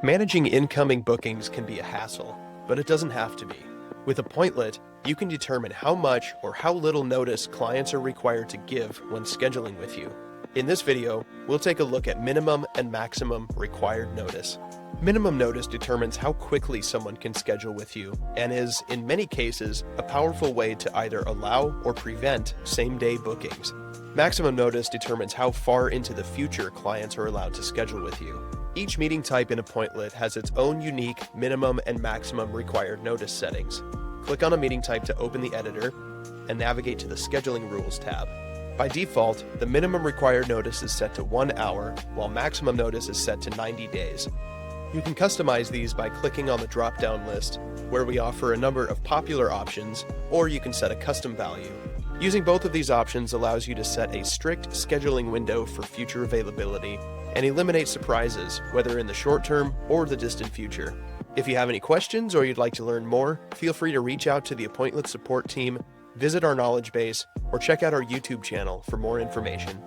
Managing incoming bookings can be a hassle, but it doesn't have to be. With Appointlet, you can determine how much or how little notice clients are required to give when scheduling with you. In this video, we'll take a look at minimum and maximum required notice. Minimum notice determines how quickly someone can schedule with you and is, in many cases, a powerful way to either allow or prevent same-day bookings. Maximum notice determines how far into the future clients are allowed to schedule with you. Each meeting type in Appointlet has its own unique minimum and maximum required notice settings. Click on a meeting type to open the editor and navigate to the Scheduling Rules tab. By default, the minimum required notice is set to 1 hour, while maximum notice is set to 90 days. You can customize these by clicking on the drop-down list, where we offer a number of popular options, or you can set a custom value. Using both of these options allows you to set a strict scheduling window for future availability and eliminate surprises, whether in the short term or the distant future. If you have any questions or you'd like to learn more, feel free to reach out to the Appointlet support team, visit our knowledge base, or check out our YouTube channel for more information.